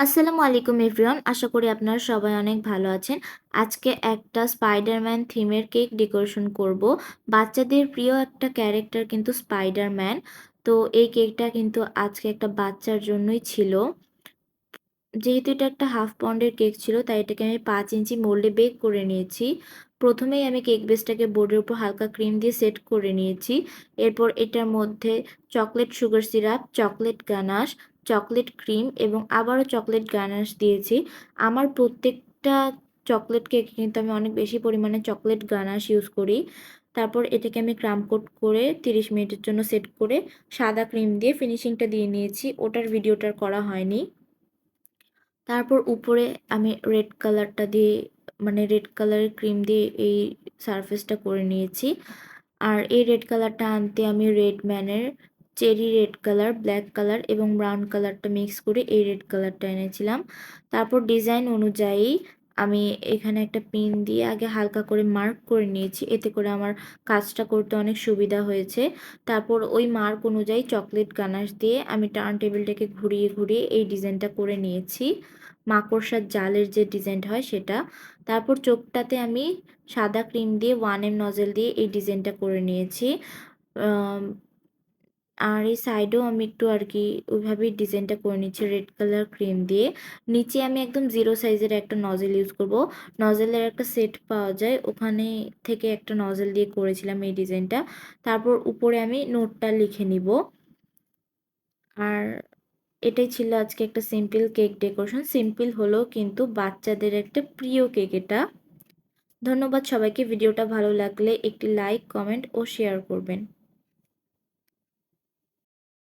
আসসালামু আলাইকুম এভরিওয়ান, আশা করি আপনারা সবাই অনেক ভালো আছেন। আজকে একটা স্পাইডারম্যান থিমের কেক ডেকোরেশন করব। বাচ্চাদের প্রিয় একটা ক্যারেক্টার কিন্তু স্পাইডারম্যান। তো এই কেকটা কিন্তু আজকে একটা বাচ্চার জন্যই ছিল। যেহেতু এটা একটা হাফ পাউন্ডের কেক ছিল, তাই এটাকে আমি 5 ইঞ্চি মোল্ডে বেক করে নিয়েছি। প্রথমেই আমি কেক বেসটাকে বোর্ডের উপর হালকা ক্রিম দিয়ে সেট করে নিয়েছি। এরপর এটার মধ্যে chocolate sugar syrup, chocolate ganache, chocolate cream এবং আবারও চকলেট গানাশ দিয়েছি। আমার প্রত্যেকটা চকলেট কেক কিন্তু আমি অনেক বেশি পরিমাণে চকলেট গানাশ ইউজ করি। তারপর এটাকে আমি ক্রাম কোট করে 30 মিনিটের জন্য সেট করে সাদা ক্রিম দিয়ে ফিনিশিংটা দিয়ে নিয়েছি। ওটার ভিডিওটার করা হয়নি। তারপর উপরে আমি রেড কালারটা দিয়ে, মানে রেড কালারের ক্রিম দিয়ে এই সারফেসটা করে নিয়েছি। আর এই রেড কালারটা আনতে আমি রেড ম্যানের cherry red colour, black colour এবং ব্রাউন কালারটা মিক্স করে এই রেড কালারটা এনেছিলাম। তারপর ডিজাইন অনুযায়ী আমি এখানে একটা পিন দিয়ে আগে হালকা করে মার্ক করে নিয়েছি, এতে করে আমার কাজটা করতে অনেক সুবিধা হয়েছে। তারপর ওই মার্ক অনুযায়ী চকলেট গানাশ দিয়ে আমি টার্ন টেবিলটাকে ঘুরিয়ে ঘুরিয়ে এই ডিজাইনটা করে নিয়েছি, মাকড়সার জালের যে ডিজাইনটা হয় সেটা। তারপর চোখটাতে আমি সাদা ক্রিম দিয়ে 1M নজেল দিয়ে এই ডিজাইনটা করে নিয়েছি। আম, আর এই সাইডেও আমি একটু আর কি ওইভাবেই ডিজাইনটা করে নিচ্ছি রেড কালার ক্রিম দিয়ে। নিচে আমি একদম 0 সাইজের একটা নজেল ইউজ করব। নজেলের একটা সেট পাওয়া যায়, ওখানে থেকে একটা নজেল দিয়ে করেছিলাম এই ডিজাইনটা। তারপর উপরে আমি নোটটা লিখে নিব। আর এটাই ছিল আজকে একটা সিম্পল কেক ডেকোরেশন। সিম্পল হলেও কিন্তু বাচ্চাদের একটা প্রিয় কেক এটা। ধন্যবাদ সবাইকে। ভিডিওটা ভালো লাগলে একটি লাইক, কমেন্ট ও শেয়ার করবেন।